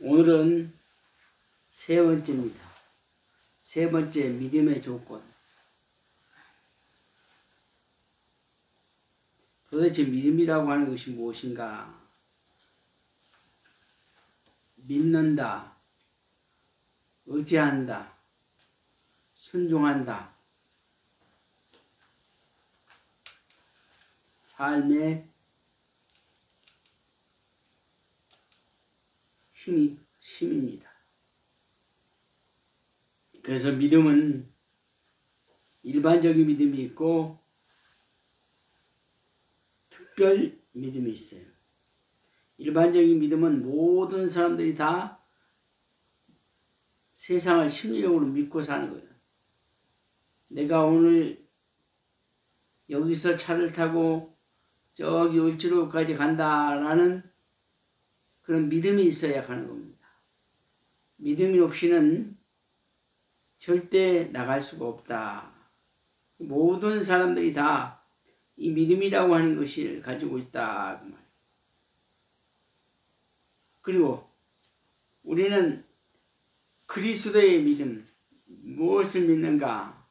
오늘은 세 번째입니다. 세 번째 믿음의 조건. 도대체 믿음이라고 하는 것이 무엇인가? 믿는다, 의지한다, 순종한다. 삶의 힘입니다. 그래서 믿음은 일반적인 믿음이 있고 특별 믿음이 있어요. 일반적인 믿음은 모든 사람들이 다 세상을 심리적으로 믿고 사는 거예요. 내가 오늘 여기서 차를 타고 저기 을지로까지 간다라는 그런 믿음이 있어야 하는 겁니다. 믿음이 없이는 절대 나갈 수가 없다. 모든 사람들이 다 이 믿음이라고 하는 것을 가지고 있다. 그리고 우리는 그리스도의 믿음, 무엇을 믿는가?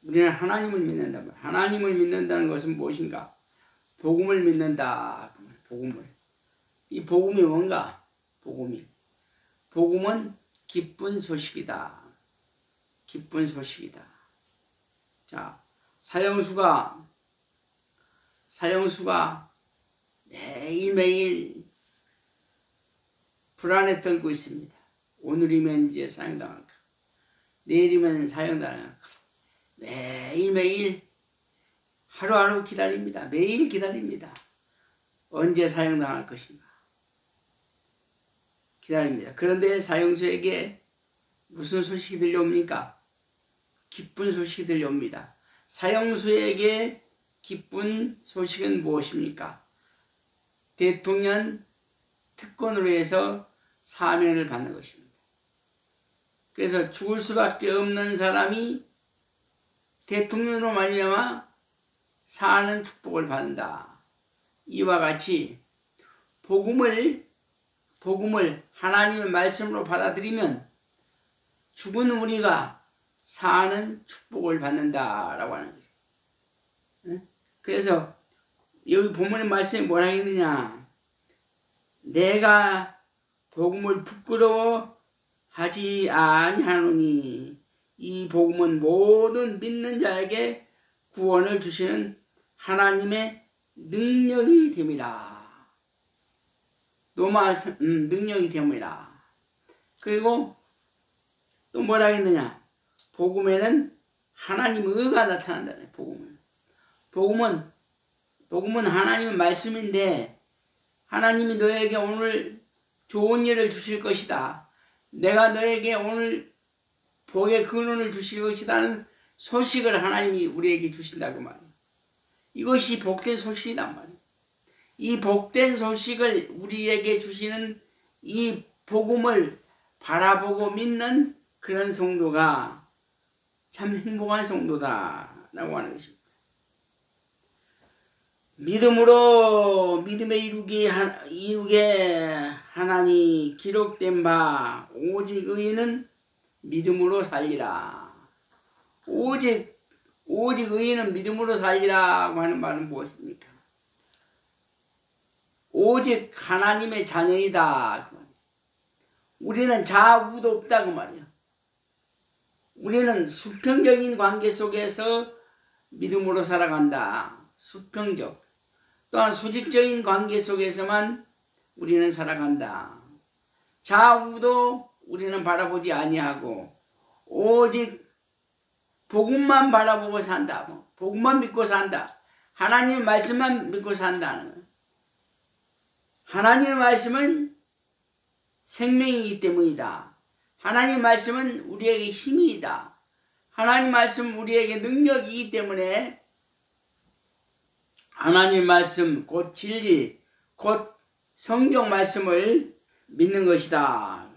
우리는 하나님을 믿는다. 하나님을 믿는다는 것은 무엇인가? 복음을 믿는다. 복음을. 이 복음이 뭔가? 복음은 기쁜 소식이다. 기쁜 소식이다. 자, 사형수가 매일매일 불안에 떨고 있습니다. 오늘이면 이제 사형당할까? 내일이면 사형당할까? 매일매일 하루하루 기다립니다. 매일 기다립니다. 언제 사형당할 것인가? 기다립니다. 그런데 사형수에게 무슨 소식이 들려옵니까? 기쁜 소식이 들려옵니다. 사형수에게 기쁜 소식은 무엇입니까? 대통령 특권으로 해서 사면을 받는 것입니다. 그래서 죽을 수밖에 없는 사람이 대통령으로 말미암아 사는 축복을 받는다. 이와 같이 복음을 하나님의 말씀으로 받아들이면 죽은 우리가 사는 축복을 받는다라고 하는 거죠. 그래서 여기 본문의 말씀이 뭐라 했느냐? 내가 복음을 부끄러워하지 아니하노니 이 복음은 모든 믿는 자에게 구원을 주시는 하나님의 능력이 됨이라. 능력이 됨이라. 그리고 또 뭐라 했느냐? 복음에는 하나님의 의가 나타난다. 복음은 하나님의 말씀인데 하나님이 너에게 오늘 좋은 일을 주실 것이다. 내가 너에게 오늘 복의 근원을 주실 것이라는 소식을 하나님이 우리에게 주신다고 말이에요. 이것이 복된 소식이란 말이에요. 이 복된 소식을 우리에게 주시는 이 복음을 바라보고 믿는 그런 성도가 참 행복한 성도다라고 하는 것입니다. 믿음으로 믿음의 이룩에 하나니 기록된 바 오직 의인은 믿음으로 살리라. 오직 의인은 믿음으로 살리라고 하는 말은 무엇입니까? 오직 하나님의 자녀이다. 우리는 자아우도 없다고 말이야. 우리는 수평적인 관계 속에서 믿음으로 살아간다. 수평적. 또한 수직적인 관계 속에서만 우리는 살아간다. 좌우도 우리는 바라보지 아니하고 오직 복음만 바라보고 산다. 복음만 믿고 산다. 하나님의 말씀만 믿고 산다는 거예요. 하나님의 말씀은 생명이기 때문이다. 하나님의 말씀은 우리에게 힘이다. 하나님의 말씀은 우리에게 능력이기 때문에 하나님 말씀, 곧 진리, 곧 성경 말씀을 믿는 것이다.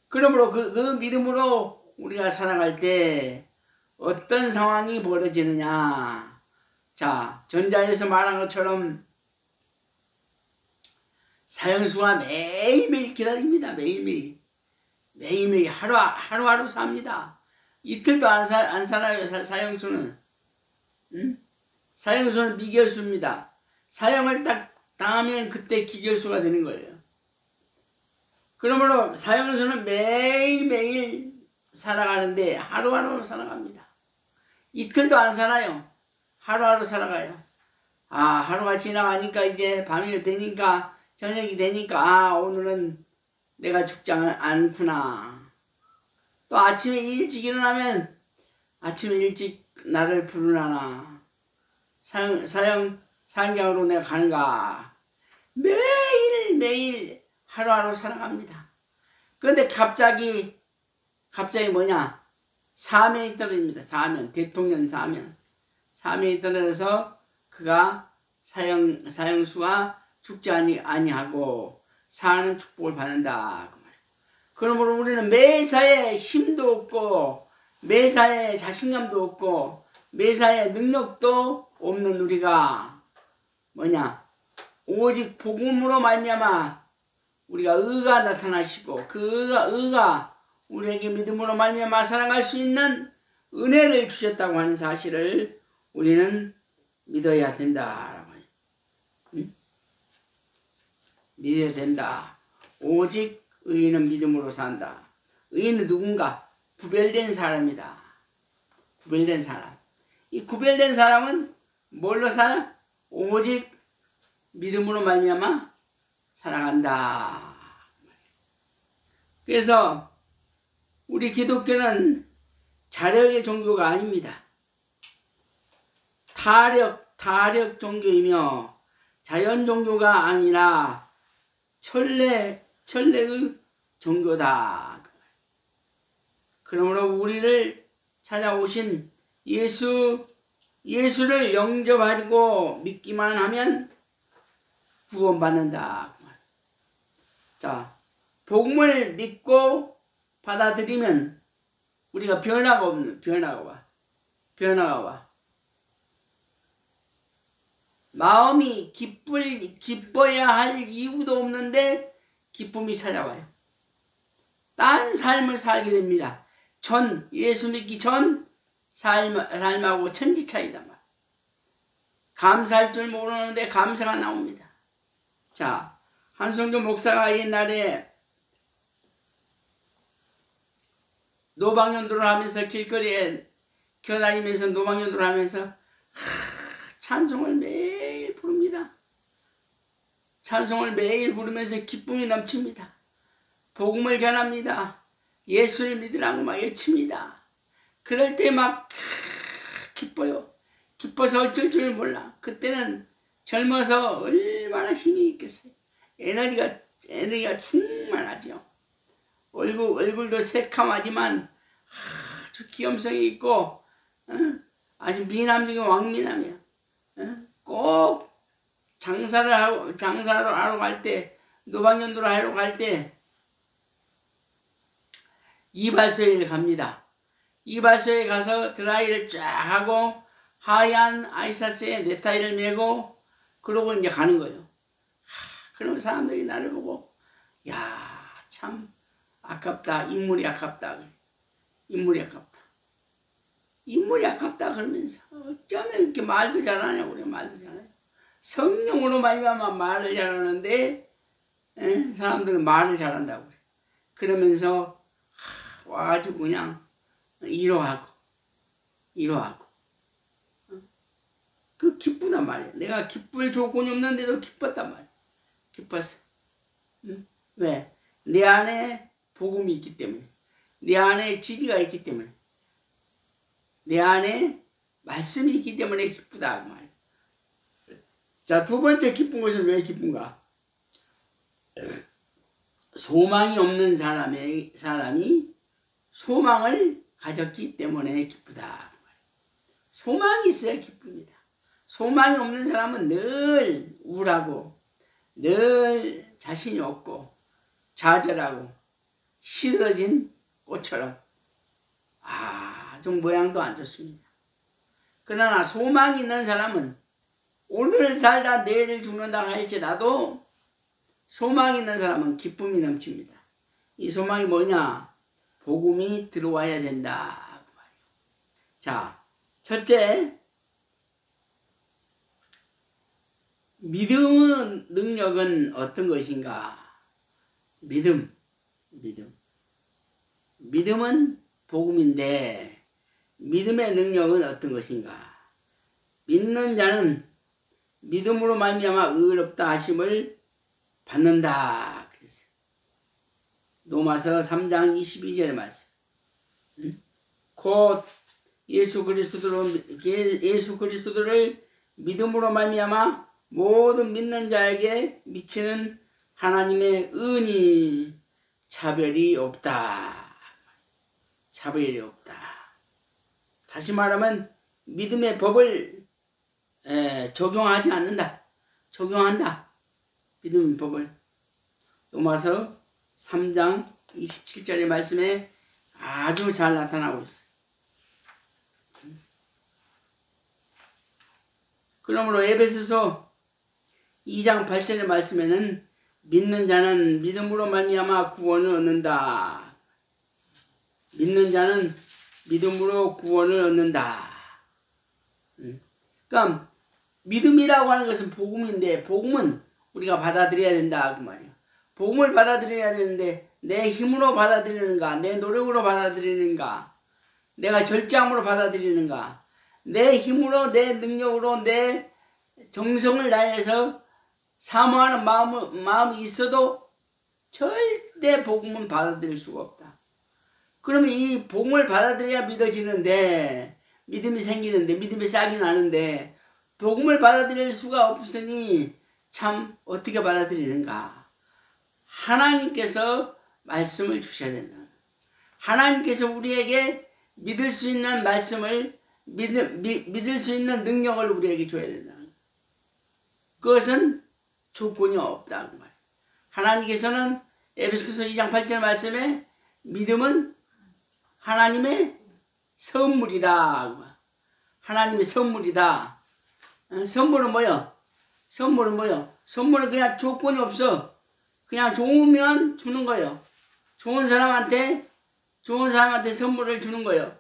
그러므로 그 믿음으로 우리가 살아갈 때 어떤 상황이 벌어지느냐. 자, 전자에서 말한 것처럼 사형수가 매일매일 기다립니다. 매일매일. 매일매일 하루하루 삽니다. 이틀도 안 살아요. 사형수는. 응? 사형수는 미결수입니다. 사형을 딱 당하면 그때 기결수가 되는 거예요. 그러므로 사형수는 매일매일 살아가는데 하루하루 살아갑니다. 이틀도 안 살아요. 하루하루 살아가요. 하루가 지나가니까 이제 밤이 되니까 저녁이 되니까 오늘은 내가 죽지 않구나. 또 아침에 일찍 일어나면 아침에 일찍 나를 부르나나. 사형장으로 내가 가는가. 매일매일 하루하루 살아갑니다. 그런데 갑자기 뭐냐? 사면이 떨어집니다. 사면. 대통령 사면. 사면이 떨어져서 그가 사형수가 죽지 아니하고 사는 축복을 받는다. 그러므로 우리는 매사에 힘도 없고 매사에 자신감도 없고 매사에 능력도 없는 우리가 뭐냐? 오직 복음으로 말미암아 우리가 의가 나타나시고 그 의가 우리에게 믿음으로 말미암아 살아갈 수 있는 은혜를 주셨다고 하는 사실을 우리는 믿어야 된다. 응? 믿어야 된다. 오직 의인은 믿음으로 산다. 의인은 누군가? 구별된 사람이다. 구별된 사람. 이 구별된 사람은 뭘로 살아? 오직 믿음으로 말미암아 살아간다. 그래서 우리 기독교는 자력의 종교가 아닙니다. 타력 종교이며 자연 종교가 아니라 천례의 종교다. 그러므로 우리를 찾아오신 예수를 영접하고 믿기만 하면 구원받는다. 자, 복음을 믿고 받아들이면 우리가 변화가 와. 마음이 기뻐야 할 이유도 없는데 기쁨이 찾아와요. 딴 삶을 살게 됩니다. 예수 믿기 전 삶하고 천지 차이다. 감사할 줄 모르는데 감사가 나옵니다. 자, 한성준 목사가 옛날에 노방연도를 하면서 길거리에 겨다니면서 노방연도를 하면서 찬송을 매일 부릅니다. 찬송을 매일 부르면서 기쁨이 넘칩니다. 복음을 전합니다. 예수를 믿으라고 막 외칩니다. 그럴 때 막 기뻐요. 기뻐서 어쩔 줄 몰라. 그때는 젊어서 얼마나 힘이 있겠어요. 에너지가 충만하죠. 얼굴도 새카마지만 아주 귀염성이 있고 아주 미남적인 왕미남이야. 꼭 장사를 하러 갈 때, 노방연도를 하러 갈 때 이발소에 갑니다. 이발소에 가서 드라이를 쫙 하고 하얀 아이사스에 넥타이를 메고 그러고 이제 가는 거예요. 그러면 사람들이 나를 보고 야, 참 아깝다. 인물이 아깝다. 인물이 아깝다 그러면서 어쩌면 이렇게 말도 잘하냐고 그래. 말도 잘하냐. 성령으로 말미암아 말을 잘하는데 사람들은 말을 잘한다고 그래. 그러면서 와가지고 그냥 위로하고 그 기쁘단 말이야. 내가 기쁠 조건이 없는데도 기뻤단 말이야. 기뻤어. 왜? 내 안에 복음이 있기 때문에, 내 안에 진리가 있기 때문에, 내 안에 말씀이 있기 때문에 기쁘다 그 말이야. 자, 두 번째 기쁜 것은 왜 기쁜가? 소망이 없는 사람이 소망을 가졌기 때문에 기쁘다. 소망이 있어야 기쁩니다. 소망이 없는 사람은 늘 우울하고 늘 자신이 없고 좌절하고 시들어진 꽃처럼 좀 모양도 안 좋습니다. 그러나 소망이 있는 사람은 오늘 살다 내일 죽는다 할지라도 소망이 있는 사람은 기쁨이 넘칩니다. 이 소망이 뭐냐? 복음이 들어와야 된다. 자, 첫째, 믿음의 능력은 어떤 것인가? 믿음은 복음인데 믿음의 능력은 어떤 것인가? 믿는 자는 믿음으로 말미암아 의롭다 하심을 받는다. 그랬어요. 로마서 3장 22절의 말씀. 곧 예수 그리스도를 믿음으로 말미암아 모든 믿는 자에게 미치는 하나님의 은이 차별이 없다. 차별이 없다. 다시 말하면 믿음의 법을 적용하지 않는다. 적용한다. 믿음의 법을. 로마서 3장 27절의 말씀에 아주 잘 나타나고 있어요. 그러므로 에베소서 2장 8절의 말씀에는 믿는 자는 믿음으로 말미암아 구원을 얻는다. 믿는 자는 믿음으로 구원을 얻는다. 그러니까 믿음이라고 하는 것은 복음인데 복음은 우리가 받아들여야 된다 그 말이야. 복음을 받아들여야 되는데 내 힘으로 받아들이는가, 내 노력으로 받아들이는가, 내가 절제함으로 받아들이는가, 내 힘으로, 내 능력으로, 내 정성을 다해서 사모하는 마음이 있어도 절대 복음은 받아들일 수가 없다. 그러면 이 복음을 받아들여야 믿어지는데, 믿음이 생기는데, 믿음이 싹이 나는데, 복음을 받아들일 수가 없으니 참 어떻게 받아들이는가? 하나님께서 말씀을 주셔야 된다. 하나님께서 우리에게 믿을 수 있는 말씀을, 믿을 수 있는 능력을 우리에게 줘야 된다. 그것은 조건이 없다. 그 말. 하나님께서는 에베소서 2장 8절 말씀에 믿음은 하나님의 선물이다. 하나님의 선물이다. 선물은 뭐요? 선물은 뭐요? 선물은 그냥 조건이 없어. 그냥 좋으면 주는 거예요. 좋은 사람한테 선물을 주는 거예요.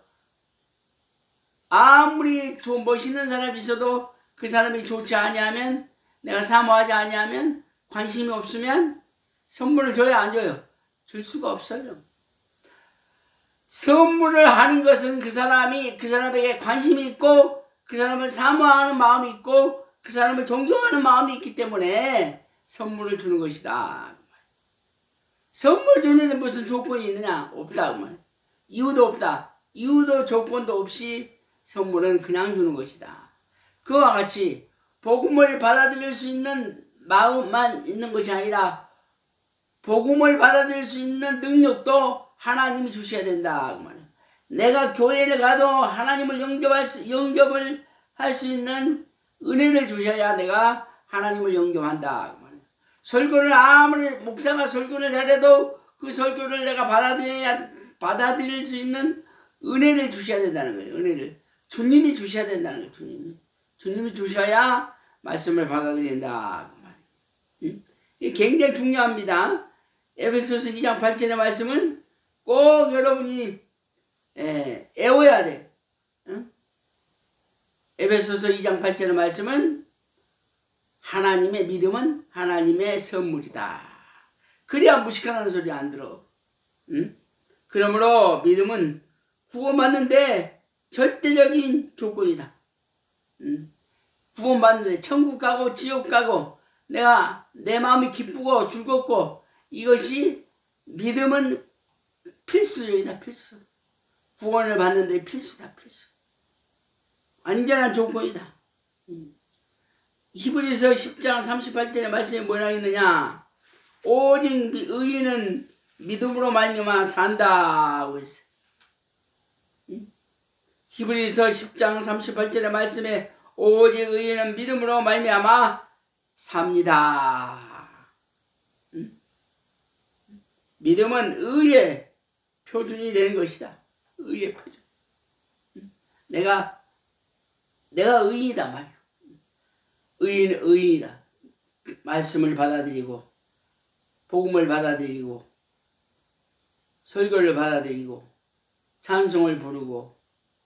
아무리 멋있는 사람이 있어도 그 사람이 좋지 아니하면, 내가 사모하지 아니하면, 관심이 없으면 선물을 줘야 안 줘요? 줄 수가 없어요. 선물을 하는 것은 그 사람에게 관심이 있고, 그 사람을 사모하는 마음이 있고, 그 사람을 존경하는 마음이 있기 때문에 선물을 주는 것이다. 선물 주는 데 무슨 조건이 있느냐? 없다. 그 말. 이유도 없다. 이유도 조건도 없이 선물은 그냥 주는 것이다. 그와 같이 복음을 받아들일 수 있는 마음만 있는 것이 아니라 복음을 받아들일 수 있는 능력도 하나님이 주셔야 된다. 그 말. 내가 교회를 가도 하나님을 영접을 할 수 있는 은혜를 주셔야 내가 하나님을 영접한다. 그 말. 설교를 아무리 목사가 설교를 잘해도 그 설교를 내가 받아들일 수 있는 은혜를 주셔야 된다는 거예요. 은혜를 주님이 주셔야 된다는 거예요. 주님이 주셔야 말씀을 받아들인다. 이게 굉장히 중요합니다. 에베소서 2장 8절의 말씀은 꼭 여러분이 애워야 돼. 에베소서 2장 8절의 말씀은 하나님의 믿음은 하나님의 선물이다. 그래야 무식하다는 소리 안 들어. 그러므로 믿음은 구원받는데 절대적인 조건이다. 구원받는데 천국 가고 지옥 가고 내 마음이 기쁘고 즐겁고, 이것이 믿음은 필수적이다. 필수. 구원을 받는데 필수다. 필수. 완전한 조건이다. 히브리서 10장 38절의 말씀에 뭐라 했느냐? 오직 의인은 믿음으로 말미암아 산다고 했어. 히브리서 10장 38절의 말씀에 오직 의인은 믿음으로 말미암아 삽니다. 믿음은 의의 표준이 되는 것이다. 의의 표준. 내가 의인이다 말이야. 의인이다. 말씀을 받아들이고 복음을 받아들이고 설교를 받아들이고 찬송을 부르고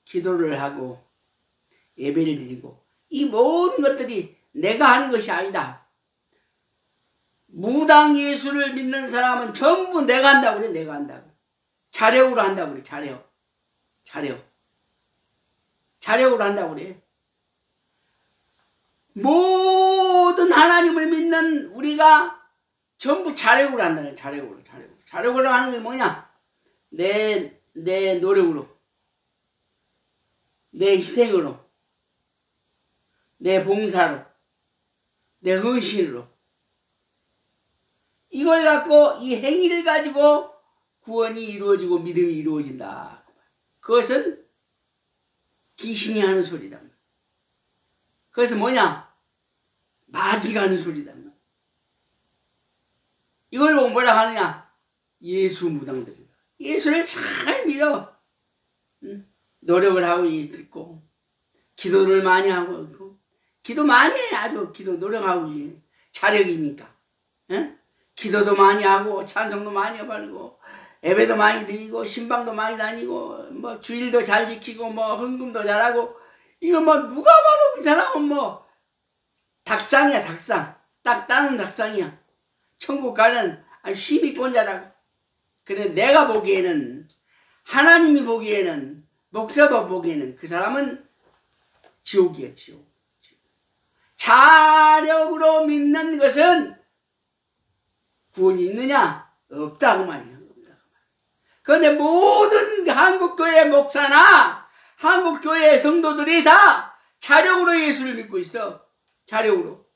기도를 하고 예배를 드리고 이 모든 것들이 내가 하는 것이 아니다. 무당 예수를 믿는 사람은 전부 내가 한다고 그래. 내가 한다고. 자력으로 한다고 그래. 자력으로 한다고 그래. 모든 하나님을 믿는 우리가 전부 자력으로 한다는 자력으로 하는 게 뭐냐? 내 노력으로, 내 희생으로, 내 봉사로, 내 헌신으로. 이걸 갖고 이 행위를 가지고 구원이 이루어지고 믿음이 이루어진다. 그것은 귀신이 하는 소리다. 그것은 뭐냐? 마귀가 하는 소리다. 이걸 보고 뭐라 하느냐? 예수 무당들이다. 예수를 잘 믿어. 노력을 하고 있고 기도를 많이 하고 있고 기도 많이 해. 아주 기도 노력하고 있지. 자력이니까. 기도도 많이 하고 찬송도 많이 해버리고 예배도 많이 드리고 신방도 많이 다니고 뭐 주일도 잘 지키고 뭐 헌금도 잘하고 이거 뭐 누가 봐도 그 사람은 뭐 닭상이야. 닭상. 딱 따는 닭상이야. 천국 가는 시비권자라고. 그래 내가 보기에는 하나님이 보기에는 목사가 보기에는 그 사람은 지옥이야. 지옥. 자력으로 믿는 것은 구원이 있느냐? 없다고 말이야. 그런데 모든 한국교회 목사나 한국교회 성도들이 다 자력으로 예수를 믿고 있어. 자력으로.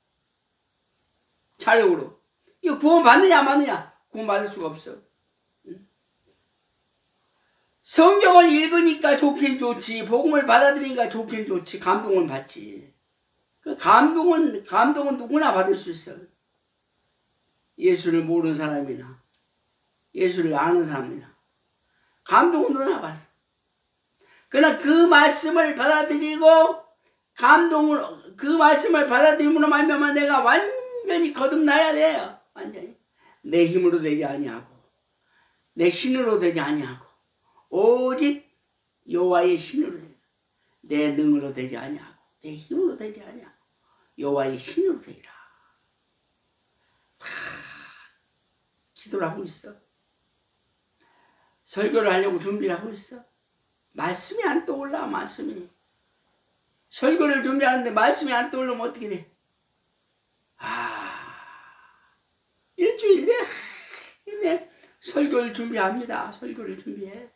이거 구원 받느냐 안 받느냐? 구원 받을 수가 없어. 성경을 읽으니까 좋긴 좋지. 복음을 받아들이니까 좋긴 좋지. 감동을 받지. 그 감동은 누구나 받을 수 있어. 예수를 모르는 사람이나 예수를 아는 사람이나 감동은 누구나 받아. 그러나 그 말씀을 받아들이고 그 말씀을 받아들임으로 말미암아 내가 완전히 거듭나야 돼요. 완전히 내 힘으로 되지 아니하고 내 신으로 되지 아니하고 오직 여호와의 신으로 내 능으로 되지 아니하고 내 힘으로 되지 아니하고 여호와의 신으로 되리라. 다 기도를 하고 있어. 설교를 하려고 준비를 하고 있어. 말씀이 안 떠올라. 말씀이. 설교를 준비하는데 말씀이 안 떠오르면 어떻게 돼? 일주일 내내 설교를 준비합니다. 설교를 준비해.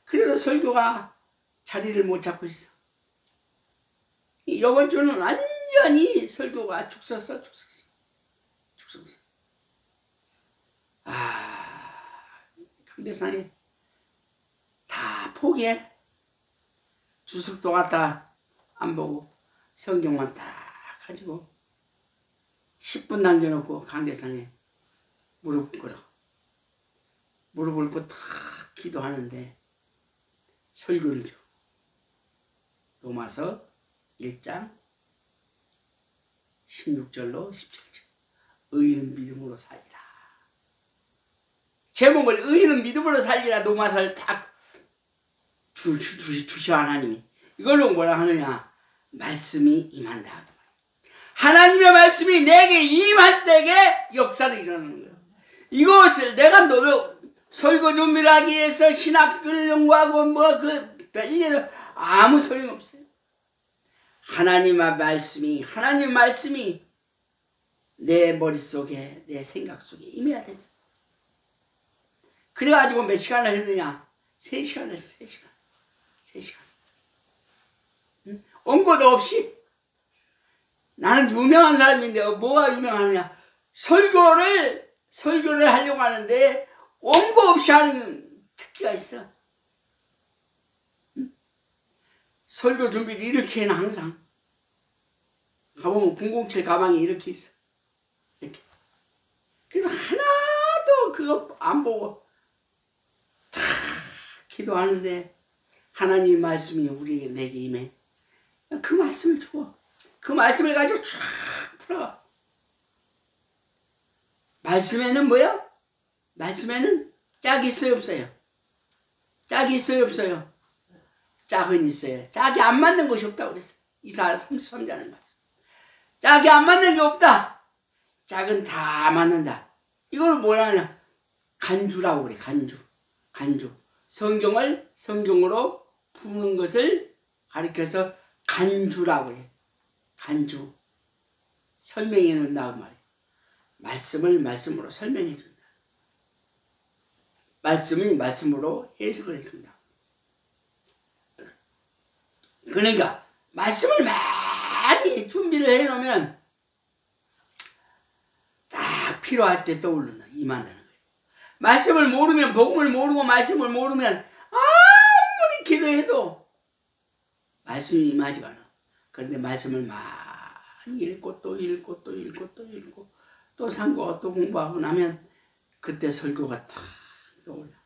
그래도 설교가 자리를 못 잡고 있어. 이번 주는 완전히 설교가 죽었어. 강대상에 다 포기해. 주석도 갖다 안 보고 성경만 딱 가지고 10분 남겨놓고 강대상에 무릎을 꿇고 탁 기도하는데 설교를 줘. 로마서 1장 16절로 17절. 의인은 믿음으로 살리라. 제목을 의인은 믿음으로 살리라. 로마서를 딱 주셔 하나님이. 이걸로 뭐라 하느냐? 말씀이 임한다. 하나님의 말씀이 내게 임할 때에 역사를 일어나는 거예요. 이것을 내가 설교 준비를 하기 위해서 신학을 연구하고 별일 아무 소용없어요. 하나님의 말씀이 내 머릿속에 내 생각 속에 임해야 됩니다. 그래가지고 몇 시간을 했느냐? 3시간을 했어. 3시간. 원고도 없이. 나는 유명한 사람인데 뭐가 유명하느냐? 설교를 하려고 하는데 원고 없이 하는 특기가 있어. 설교 준비를 이렇게 해놔. 항상 가보면 007 가방이 이렇게 있어. 이렇게. 그래서 하나도 그거 안 보고 다 기도하는데 하나님의 말씀이 우리에게 내게 임해. 그 말씀을 줘. 그 말씀을 가지고 쫙 풀어가. 말씀에는 뭐야? 말씀에는 짝이 있어요, 없어요? 짝이 있어요, 없어요? 짝은 있어요. 짝이 안 맞는 것이 없다고 그랬어요. 이사야 33장의 말씀. 짝이 안 맞는 게 없다. 짝은 다 맞는다. 이걸 뭐라 하냐? 간주라고 그래. 간주. 성경을 성경으로 푸는 것을 가리켜서 간주라고 해. 간주. 설명해 준다 그 말이야. 말씀을 말씀으로 설명해 준다. 말씀을 말씀으로 해석을 해 준다. 그러니까 말씀을 많이 준비를 해 놓으면 딱 필요할 때 떠오른다. 임한다는 거예요. 말씀을 모르면, 복음을 모르고 말씀을 모르면 아무리 기도해도 말씀이 임하지가 않아. 그런데 말씀을 많이 읽고 또 읽고 또 읽고 또 읽고 또 상고하고 또 공부하고 나면 그때 설교가 탁 떠올라.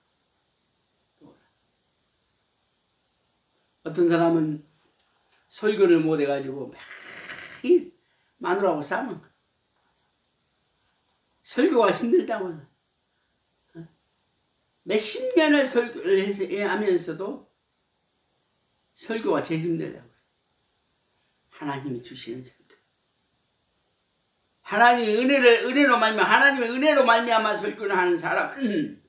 어떤 사람은 설교를 못 해가지고 매일 마누라하고 싸우는 거야. 설교가 힘들다고. 몇십 년을 설교를 하면서도 설교가 제일 힘들다고. 하나님이 주시는 설교. 하나님의 하나님의 은혜로 말미암아 설교를 하는 사람은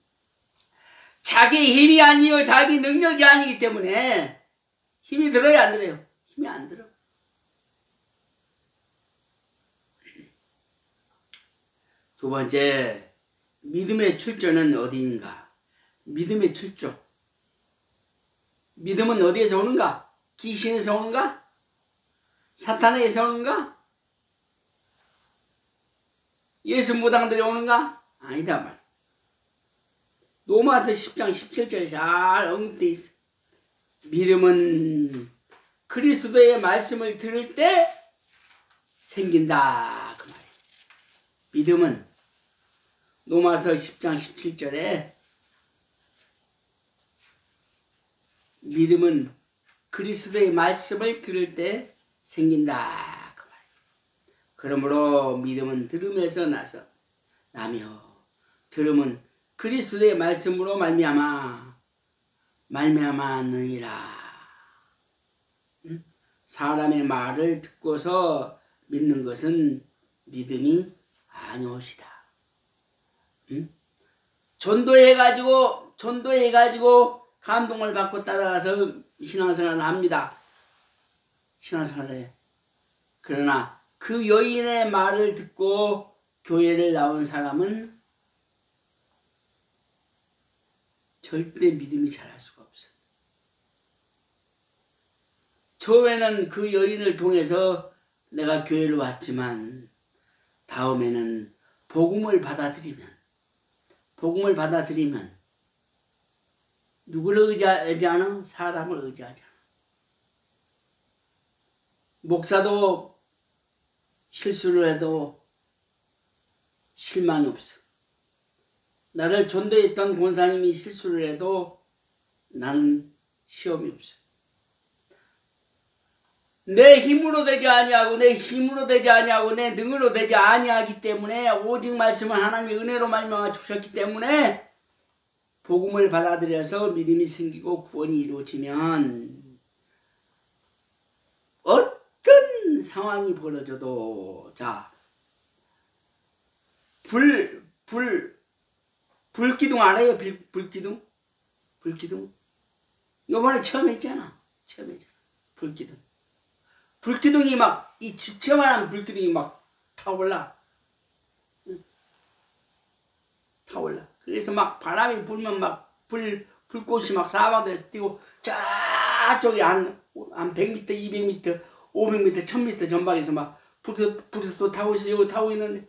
자기 힘이 아니요 자기 능력이 아니기 때문에 힘이 들어야 안 들어요? 힘이 안 들어. 두 번째, 믿음의 출처는 어디인가? 믿음의 출처. 믿음은 어디에서 오는가? 귀신에서 오는가? 사탄에게서 오는가? 예수 무당들이 오는가? 아니다 말. 로마서 10장 17절에 잘 언급되어 있어. 믿음은 그리스도의 말씀을 들을 때 생긴다 그 말이에요. 믿음은 로마서 10장 17절에 믿음은 그리스도의 말씀을 들을 때 생긴다 그 말이에요. 그러므로 믿음은 들음에서 나며 들음은 그리스도의 말씀으로 말미암았느니라. 사람의 말을 듣고서 믿는 것은 믿음이 아니오시다. 전도해가지고 감동을 받고 따라가서 신앙생활을 합니다. 신앙생활을 해. 그러나 그 여인의 말을 듣고 교회를 나온 사람은 절대 믿음이 자랄 수가 없어. 처음에는 그 여인을 통해서 내가 교회를 왔지만 다음에는 복음을 받아들이면 누구를 의지하나? 사람을 의지하잖아. 목사도 실수를 해도 실망이 없어. 나를 전도했던 권사님이 실수를 해도 나는 시험이 없어. 내 힘으로 되지 아니하고 내 능으로 되지 아니하기 때문에 오직 말씀을 하나님의 은혜로 말미암아 주셨기 때문에 복음을 받아들여서 믿음이 생기고 구원이 이루어지면 어떤 상황이 벌어져도 자 불기둥 알아요? 불기둥? 이번에 처음 했잖아. 불기둥이 막 이 집처만한 불기둥이 막 타올라. 그래서 막 바람이 불면 막 불꽃이 막 사방에서 뛰고 저쪽에 한 100m, 200m, 500m, 1000m 전방에서 막 불이 또 타고 있어. 여기 타고 있는데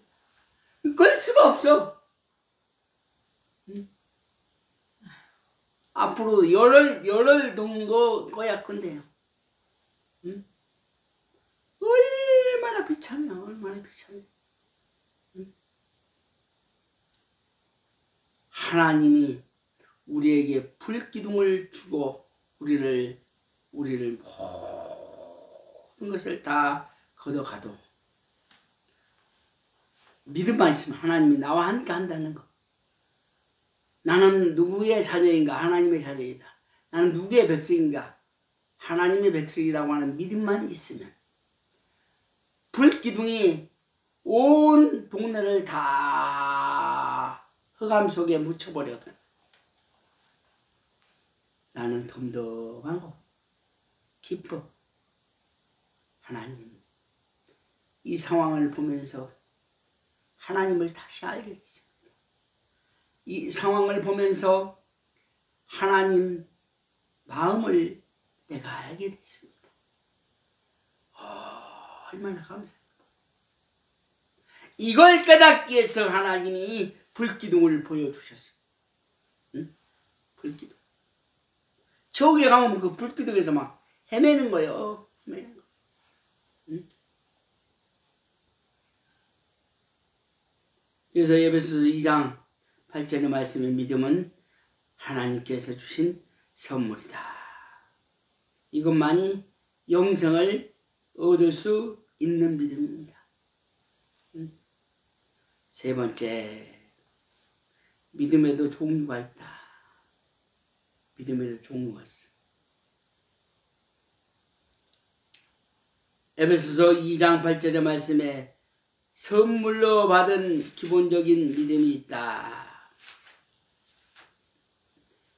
끌 수가 없어. 앞으로 열흘 정도 거야 건데요. 얼마나 비참해. 하나님이 우리에게 불기둥을 주고 우리를 모든 것을 다 걷어가도 믿음만 있으면 하나님이 나와 함께 한다는 거. 나는 누구의 자녀인가? 하나님의 자녀이다. 나는 누구의 백성인가? 하나님의 백성이라고 하는 믿음만 있으면 불기둥이 온 동네를 다 흑암 속에 묻혀버려도 나는 덤덤하고 기뻐. 하나님, 이 상황을 보면서 하나님을 다시 알게 됐습니다. 이 상황을 보면서 하나님 마음을 내가 알게 됐습니다. 얼마나 감사합니다. 이걸 깨닫기 위해서 하나님이 불기둥을 보여주셨어요. 응? 불기둥. 저기에 가면 그 불기둥에서 막 헤매는 거예요. 헤매는 거. 응? 그래서 에베소서 2장 8절의 말씀의 믿음은 하나님께서 주신 선물이다. 이것만이 영생을 얻을 수 있는 믿음입니다. 세 번째, 믿음에도 종류가 있다. 믿음에도 종류가 있어. 에베소서 2장 8절의 말씀에 선물로 받은 기본적인 믿음이 있다.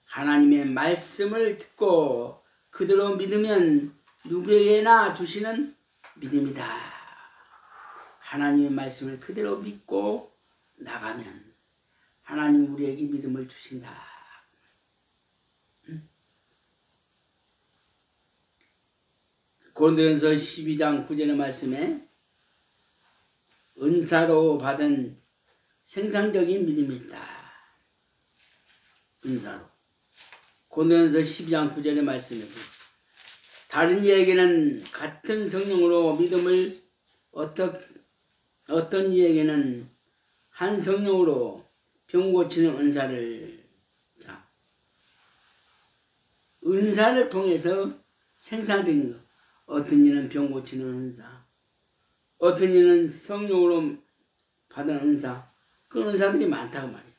하나님의 말씀을 듣고 그대로 믿으면 누구에게나 주시는 믿음이다. 하나님의 말씀을 그대로 믿고 나가면 하나님 우리에게 믿음을 주신다. 고린도전서 12장 9절의 말씀에 은사로 받은 생산적인 믿음이 있다. 은사로. 고린도전서 12장 9절의 말씀에 다른 이에게는 같은 성령으로 믿음을 어떤 이에게는 한 성령으로 병 고치는 은사를 은사를 통해서 생산적인 것. 어떤 이는 병 고치는 은사, 어떤 이는 성령으로 받은 은사. 그 은사들이 많다고 말이에요.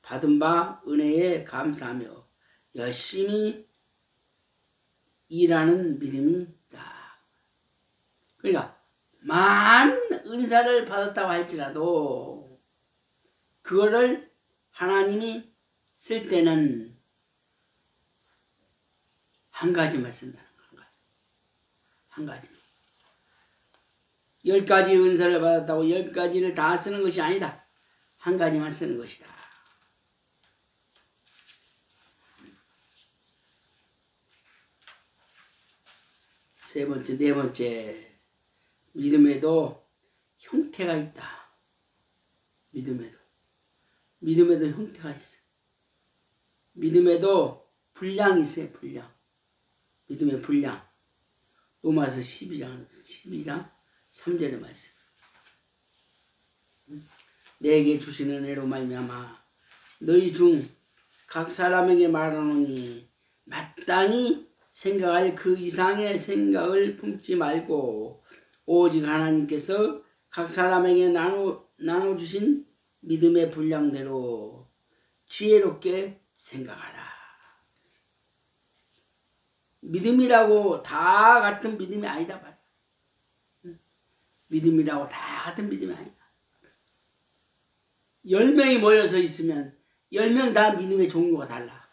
받은 바 은혜에 감사하며 열심히 일하는 믿음이 있다. 그러니까 많은 은사를 받았다고 할지라도 그거를 하나님이 쓸 때는 한 가지만 쓴다는 거야. 한 가지. 10가지 은사를 받았다고 10가지를 다 쓰는 것이 아니다. 한 가지만 쓰는 것이다. 세 번째, 네 번째, 믿음에도 형태가 있다. 믿음에도 형태가 있어. 믿음에도 분량이 있어요. 분량. 믿음의 분량. 로마서 12장 3절의 말씀. 내게 주시는 은혜로 말미암아 너희 중 각 사람에게 말하노니 마땅히 생각할 그 이상의 생각을 품지 말고 오직 하나님께서 각 사람에게 나눠주신 믿음의 분량대로 지혜롭게 생각하라. 믿음이라고 다 같은 믿음이 아니다 말이야. 믿음이라고 다 같은 믿음이 아니다. 10명이 모여서 있으면 10명 다 믿음의 종류가 달라.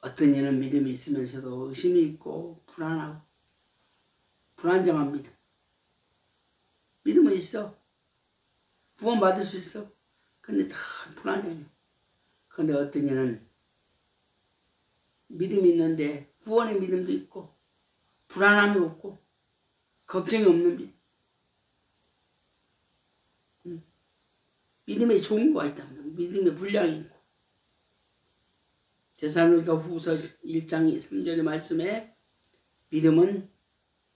어떤 이는 믿음이 있으면서도 의심이 있고 불안하고 불안정한 믿음. 믿음은 있어. 구원받을 수 있어. 근데 다 불안정해. 근데 어떤 이는 믿음이 있는데 구원의 믿음도 있고 불안함이 없고 걱정이 없는 믿음. 믿음의 종류가 있답니다. 믿음의 분량이 있고. 데살로니가 후서 1장 3절의 말씀에 믿음은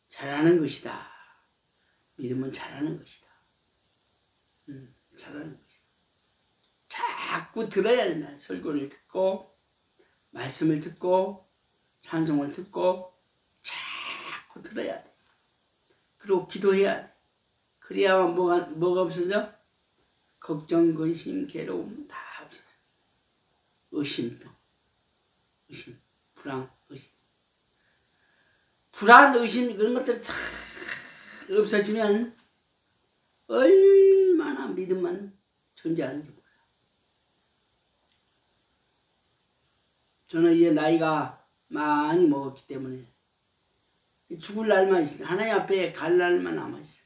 잘하는 것이다. 믿음은 잘하는 것이다. 잘하는 것이다. 자꾸 들어야 된다. 설교를 듣고 말씀을 듣고 찬송을 듣고 자꾸 들어야 돼. 그리고 기도해야 돼. 그래야만 뭐가 없어져? 걱정, 근심, 괴로움 다 없어져. 의심도, 의심, 불안, 의심. 불안, 의심 그런 것들 다 없어지면 얼마나 믿음만 존재하는지 몰라. 저는 이제 나이가 많이 먹었기 때문에 죽을 날만 있어. 하나님 앞에 갈 날만 남아있어.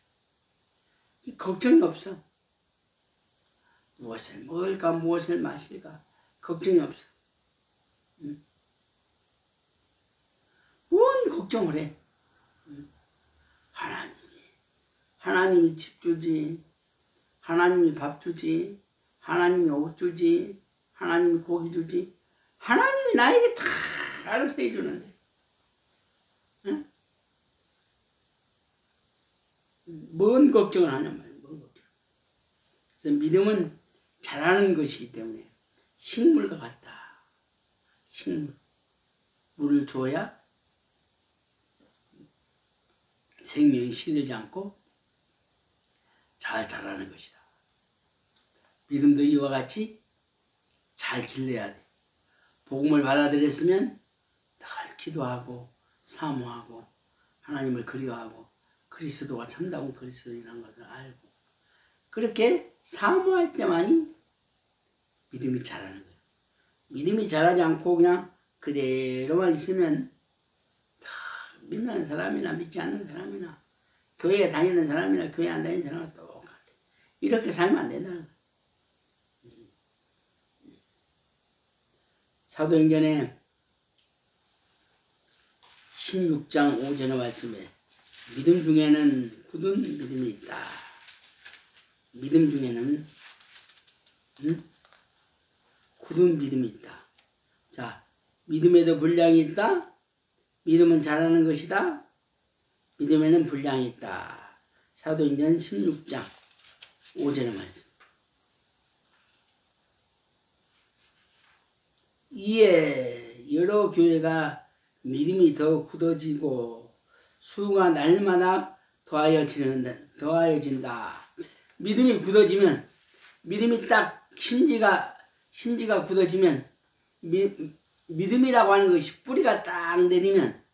걱정이 없어. 무엇을 먹을까, 무엇을 마실까 걱정이 없어. 뭔 걱정을 해. 하나님이 집 주지, 하나님이 밥 주지, 하나님이 옷 주지, 하나님이 고기 주지, 하나님이 나에게 다 알아서 해주는데, 응? 뭔 걱정을 하냔 말이야. 뭔 걱정. 그래서 믿음은 자라는 것이기 때문에 식물과 같다. 식물. 물을 줘야 생명이 시들지 않고 잘 자라는 것이다. 믿음도 이와 같이 잘 길러야 돼. 복음을 받아들였으면 늘 기도하고 사모하고 하나님을 그리워하고 그리스도가 참다운 그리스도인이라는 것을 알고 그렇게 사모할 때만이 믿음이 자라는 거예요. 믿음이 자라지 않고 그냥 그대로만 있으면 믿는 사람이나 믿지 않는 사람이나 교회에 다니는 사람이나 교회 안 다니는 사람은 똑같아. 이렇게 살면 안 된다는 거예요. 사도행전에 16장 5절의 말씀에 믿음 중에는 굳은 믿음이 있다. 믿음 중에는 굳은 믿음이 있다. 자, 믿음에도 분량이 있다. 믿음은 자라는 것이다. 믿음에는 분량이 있다. 사도행전 16장 5절의 말씀. 이에 여러 교회가 믿음이 더 굳어지고 수가 날마다 더하여진다. 믿음이 굳어지면, 믿음이 딱 심지가 굳어지면, 믿음이라고 하는 것이 뿌리가 딱 내리면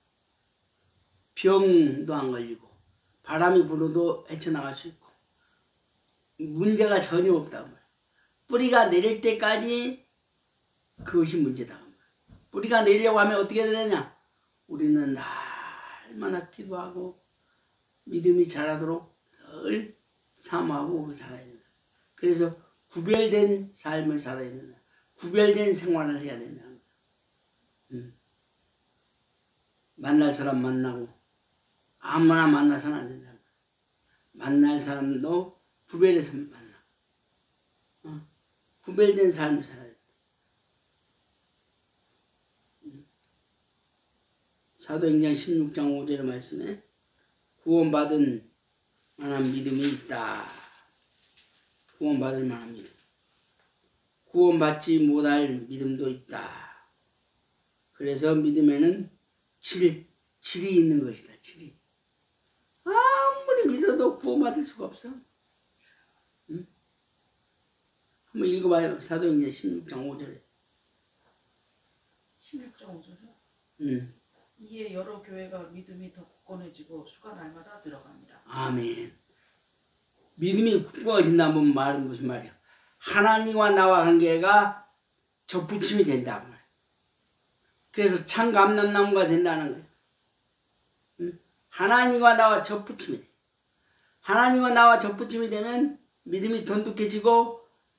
병도 안 걸리고 바람이 불어도 헤쳐나갈 수 있고 문제가 전혀 없다고 말이야. 뿌리가 내릴 때까지 그것이 문제다. 뿌리가 내리려고 하면 어떻게 되느냐? 우리는 날마다 기도하고 믿음이 자라도록 늘 사모하고 살아야 된다. 그래서 구별된 삶을 살아야 된다. 구별된 생활을 해야 된다. 만날 사람 만나고 아무나 만나서는 안 된다. 만날 사람도 구별해서 만나. 구별된 삶을 살아야 된다. 사도행전 16장 5절의 말씀에 구원받은 만한 믿음이 있다. 구원받을 만한 믿음. 구원받지 못할 믿음도 있다. 그래서 믿음에는 질이 있는 것이다. 질이. 아무리 믿어도 구원받을 수가 없어. 응? 한번 읽어봐요. 사도행전 16장 5절에. 16장 5절에? 응. 이에 여러 교회가 믿음이 더 굳건해지고 수가 날마다 늘어갑니다. 아멘. 믿음이 굳건해진다는 말은 무슨 말이야? 하나님과 나와 관계가 접붙임이 된다고 말이야. 그래서 참 감람나무가 된다는 거예요. 응? 하나님과 나와 접붙임이 돼. 하나님과 나와 접붙임이 되면 믿음이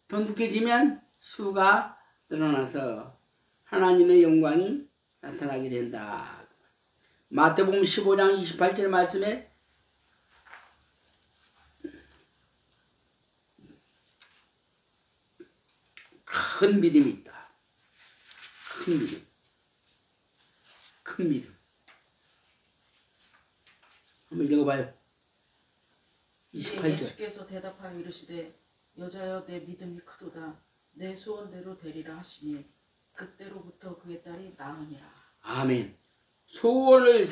돈독해지면 수가 늘어나서 하나님의 영광이 나타나게 된다. 마태복음 15장 28절 말씀에 큰 믿음이 있다. 큰 믿음. 큰 믿음. 한번 읽어봐요. 28절. 예수께서 대답하여 이르시되 여자여 내 믿음이 크도다. 내 소원대로 되리라 하시니 그때로부터 그의 딸이 나으니라. 아멘. 소원을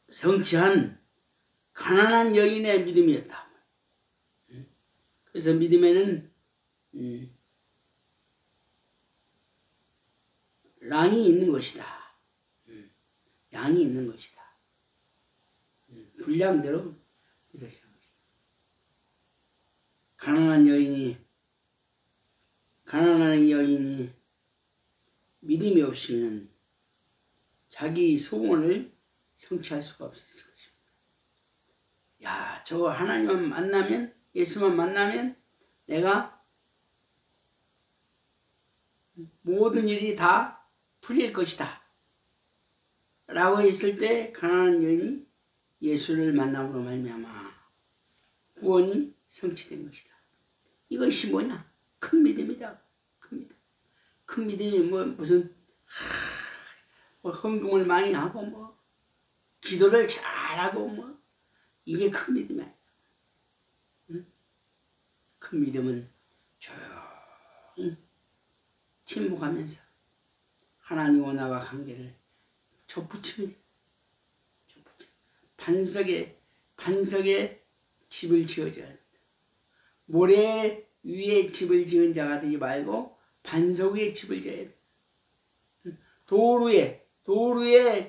성취한 가난한 여인의 믿음이었다. 그래서 믿음에는 랑이 있는 것이다. 양이 있는 것이다. 분량대로 믿으시는 것이다. 가난한 여인이 믿음이 없이는 자기 소원을 성취할 수가 없었을 것입니다. 야, 저거 하나님만 만나면, 예수만 만나면 내가 모든 일이 다 풀릴 것이다 라고 했을 때 가난한 여인이 예수를 만남으로 말미암아 구원이 성취된 것이다. 이것이 뭐냐? 큰 믿음이다. 큰 믿음. 큰 믿음이 무슨 헌금을 많이 하고 기도를 잘하고 이게 큰 믿음이 아니야. 응? 큰 믿음은 조용히 침묵하면서 하나님과 나와 관계를 접붙이면 반석에 집을 지어줘야 된다. 모래 위에 집을 지은 자가 되지 말고 반석 위에 집을 지어야 된다. 돌 위에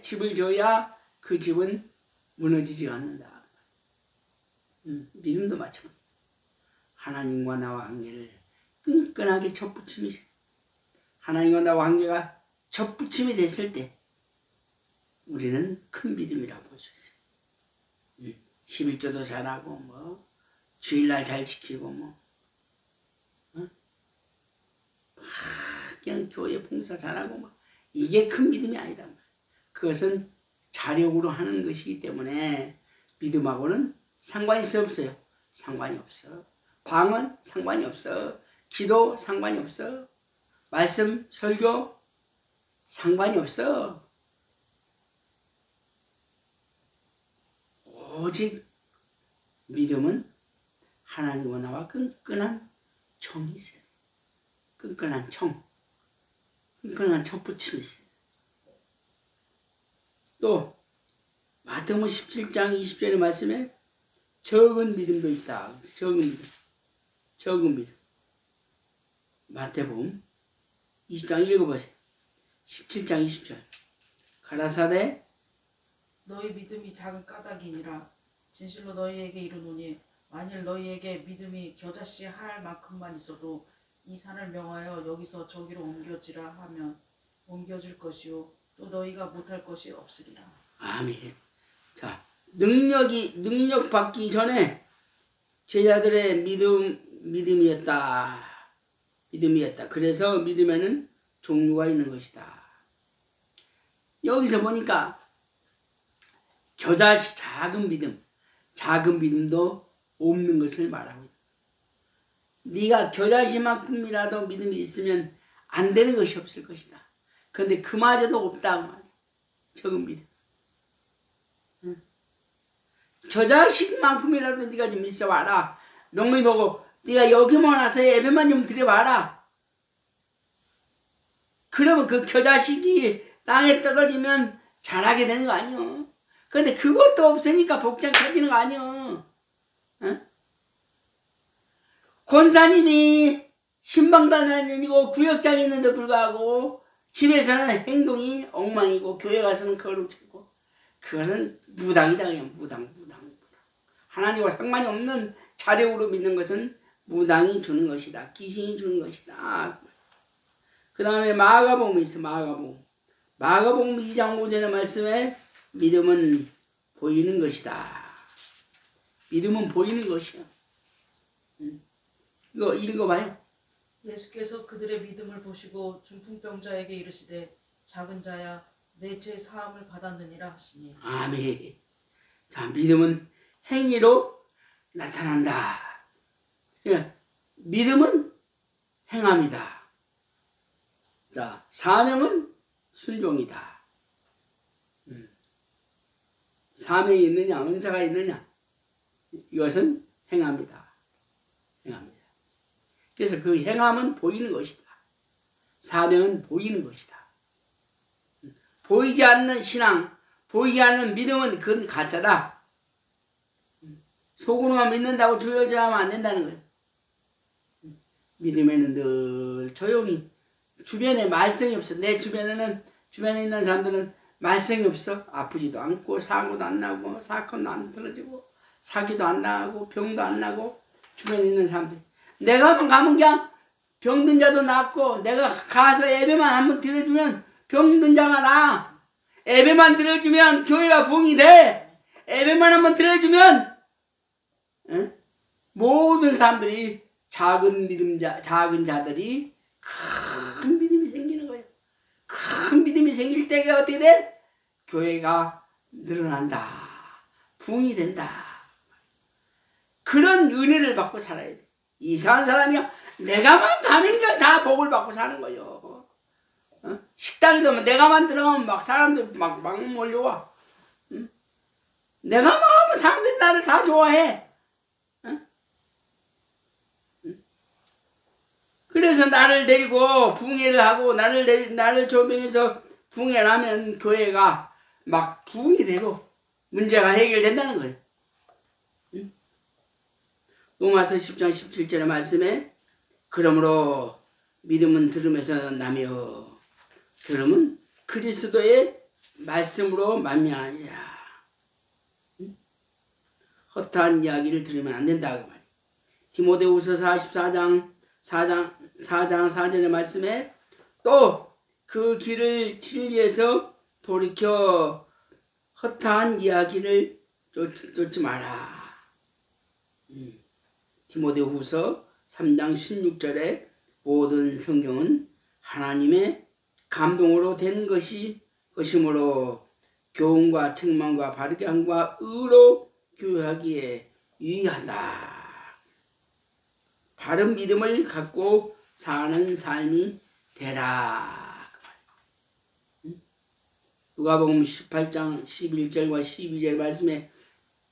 집을 지어야 그 집은 무너지지 않는다. 믿음도 마찬가지다. 하나님과 나와 관계를 끈끈하게 접붙임이 하나님과 나와 관계가 접붙임이 됐을 때 우리는 큰 믿음이라고 볼 수 있어요. 11조도 잘하고 주일날 잘 지키고 그냥 교회 봉사 잘하고 이게 큰 믿음이 아니다. 그것은 자력으로 하는 것이기 때문에 믿음하고는 상관이 없어요. 상관이 없어. 방언 상관이 없어. 기도 상관이 없어. 말씀 설교 상관이 없어. 오직 믿음은 하나님과 나와 끈끈한 청이 있어요. 끈끈한 청, 끈끈한 접붙임이 있어요. 또 마태복음 17장 20절의 말씀에 적은 믿음도 있다. 적은 믿음. 마태복음 20장 읽어보세요. 17장 20절. 가라사대 너희 믿음이 작은 까닭이니라. 진실로 너희에게 이르노니 만일 너희에게 믿음이 겨자씨 할 만큼만 있어도 이 산을 명하여 여기서 저기로 옮겨지라 하면 옮겨질 것이요 또 너희가 못할 것이 없으리라. 아멘. 자, 능력 받기 전에 제자들의 믿음이었다. 그래서 믿음에는 종류가 있는 것이다. 여기서 보니까 겨자씨 작은 믿음도 없는 것을 말하고 있다. 네가 겨자씨만큼이라도 믿음이 있으면 안 되는 것이 없을 것이다. 그런데 그마저도 없다고 말이야. 적은 믿음. 겨자씨만큼이라도 네가 좀 있어봐라. 농민 보고 네가 여기만 와서 예배만 좀 드려봐라. 그러면 그 겨자씨이 땅에 떨어지면 자라게 되는 거 아니요. 그런데 그것도 없으니까 복잡해지는 거 아니요. 권사님이 신방단이고 구역장이 있는데 불구하고 집에서는 행동이 엉망이고 교회 가서는 거룩하고 그것은 무당이다. 그냥 무당. 하나님과 상관이 없는 자력으로 믿는 것은 무당이 주는 것이다. 귀신이 주는 것이다. 그 다음에 마가복음이 있어. 마가복음 2장 5절의 말씀에 믿음은 보이는 것이다. 믿음은 보이는 것이야. 이거 읽어봐요. 예수께서 그들의 믿음을 보시고 중풍병자에게 이르시되 작은 자야 내 죄 사함을 받았느니라 하시니. 아멘. 자, 믿음은 행위로 나타난다. 그러니까 믿음은 행함이다. 자, 사명은 순종이다. 사명이 있느냐, 은사가 있느냐, 이것은 행함이다. 그래서 그 행함은 보이는 것이다. 사명은 보이는 것이다. 보이지 않는 신앙, 보이지 않는 믿음은 그건 가짜다. 속으로만 믿는다고 주여져 하면 안 된다는 거예요. 믿음에는 늘 조용히 주변에 말썽이 없어. 내 주변에 있는 사람들은 말썽이 없어. 아프지도 않고 사고도 안 나고 사건도 안 떨어지고 사기도 안 나고 병도 안 나고 주변에 있는 사람들. 내가 가면 그냥 병든 자도 낫고 내가 가서 예배만 한번 드려주면 병든 자가 나. 예배만 드려주면 교회가 부흥이 돼. 예배만 한번 드려주면 모든 사람들이 작은 자들이 큰 믿음이 생기는 거예요. 큰 믿음이 생길 때가 어떻게 돼? 교회가 늘어난다. 부흥이 된다. 그런 은혜를 받고 살아야 돼. 이상한 사람이야. 내가만 가면 그냥 다 복을 받고 사는 거예요. 식당에도 내가만 들어가면 막 사람들 막 몰려와. 내가만 가면 사람들이 나를 다 좋아해. 그래서 나를 데리고 부흥회를 하고 나를 조명해서 부흥회를 하면 교회가 막 부흥이 되고 문제가 해결된다는 거예요. 로마서 10장 17절의 말씀에 그러므로 믿음은 들음에서 나며 들음은 그리스도의 말씀으로 말미암으리라. 허탄 이야기를 들으면 안 된다고 말이에요. 디모데후서 4장 4절의 말씀에 또 그 길을 진리에서 돌이켜 허탄 이야기를 쫓지 마라. 디모데후서 3장 16절에 모든 성경은 하나님의 감동으로 된 것이므로 교훈과 책망과 바르게 함과 의로 교육하기에 유익한다. 바른 믿음을 갖고 사는 삶이 되라. 누가복음 18장 11절과 12절 말씀에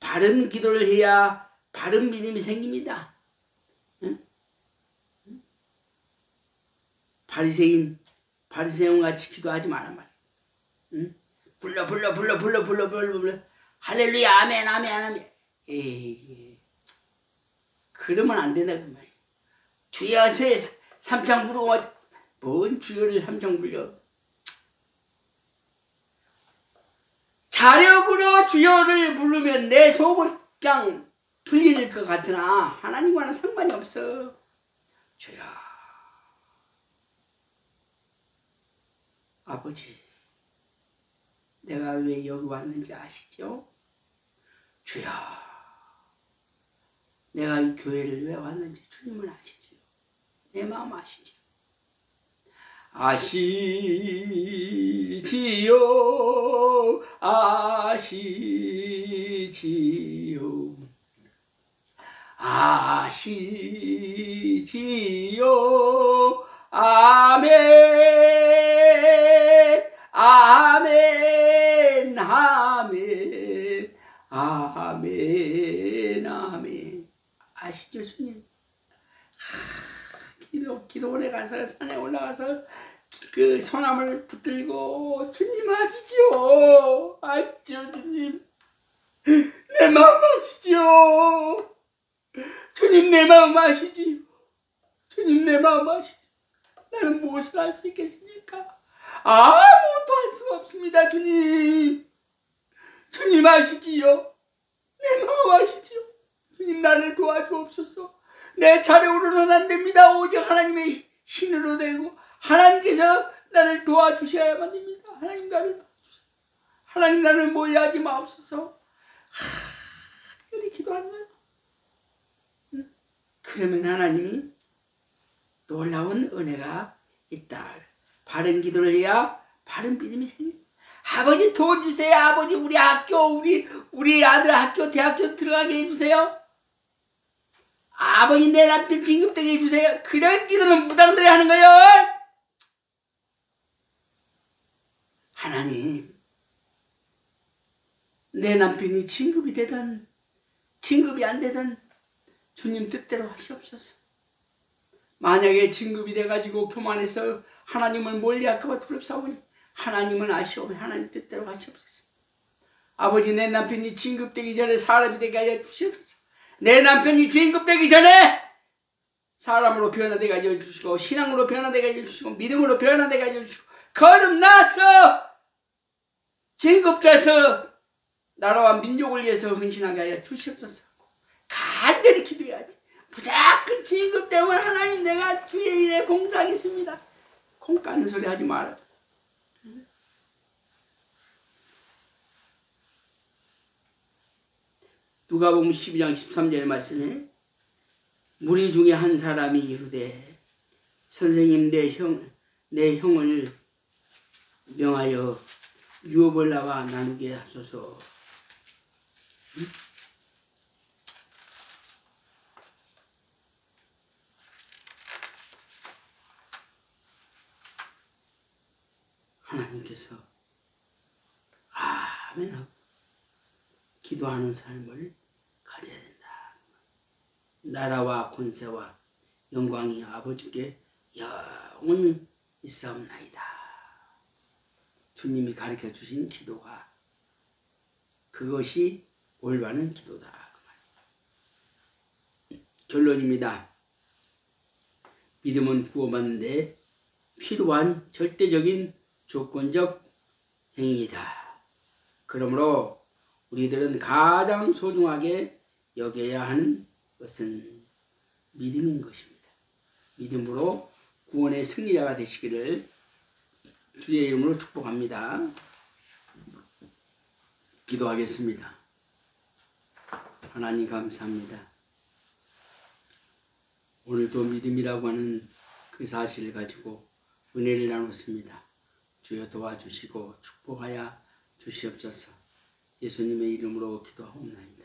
바른 기도를 해야 바른 믿음이 생깁니다. 바리새인같이 기도하지 마란 말이야. 불러 할렐루야 아멘. 에이, 그러면 안 된다 그 말이야. 주여 삼창 부르고 뭔 주여를 삼창 불려. 자력으로 주여를 부르면 내 속은 그냥 풀릴 것 같으나 하나님과는 상관이 없어. 주여 아버지 내가 왜 여기 왔는지 아시죠? 주여 내가 이 교회를 왜 왔는지 주님은 아시죠? 내 마음 아시죠? 아시지요 아멘 아시죠 주님? 기도원에 가서 산에 올라가서 그 소나무를 붙들고 주님 아시죠 주님? 내 마음 아시죠? 주님 내 마음 아시지요? 주님 내 마음 아시죠? 나는 무엇을 할 수 있겠습니까? 아무것도 할 수가 없습니다 주님. 주님 아시지요? 내 마음 아시지요? 주님 나를 도와주옵소서. 내 차례로는 안 됩니다. 오직 하나님의 신으로 되고 하나님께서 나를 도와주셔야만 됩니다. 하나님 나를 도와주세요. 하나님 나를 몰려하지 마옵소서. 이렇게 기도하면 그러면 하나님이 놀라운 은혜가 있다. 바른 기도를 해야 바른 믿음이 생깁니다. 아버지 돈 주세요. 아버지 우리 학교 우리 아들 학교 대학교 들어가게 해주세요. 아버지 내 남편 진급되게 해주세요. 그런 기도는 무당들이 하는 거예요. 하나님 내 남편이 진급이 되든 진급이 안 되든 주님 뜻대로 하시옵소서. 만약에 진급이 돼가지고 교만해서 하나님을 멀리할까봐 두렵사오니 하나님은 아시오. 하나님 뜻대로 하시옵소서. 아버지 내 남편이 진급되기 전에 사람이 되게 하여 주시옵소서. 내 남편이 진급되기 전에 사람으로 변화되게 하여 주시고 신앙으로 변화되게 하여 주시고 믿음으로 변화되게 하여 주시고 거듭나서 진급돼서 나라와 민족을 위해서 헌신하게 하여 주시옵소서. 간절히 기도해야지. 무조건 진급되면 하나님 내가 주의 일에 봉사하겠습니다. 콩 까는 소리 하지 마라. 누가복음 12장 13절의 말씀에 무리 중에 한 사람이 이르되 선생님 내 형을 명하여 유업을 나와 나누게 하소서. 하나님께서 아멘 기도하는 삶을 가져야 된다. 나라와 권세와 영광이 아버지께 영원히 있사옵나이다. 주님이 가르쳐 주신 기도가 그것이 올바른 기도다. 결론입니다. 믿음은 구원받는데 필요한 절대적인 조건적 행위이다. 그러므로 우리들은 가장 소중하게 여겨야 하는 것은 믿음인 것입니다. 믿음으로 구원의 승리자가 되시기를 주의 이름으로 축복합니다. 기도하겠습니다. 하나님 감사합니다. 오늘도 믿음이라고 하는 그 사실을 가지고 은혜를 나눴습니다. 주여 도와주시고 축복하여 주시옵소서. 예수님의 이름으로 기도하옵나이다.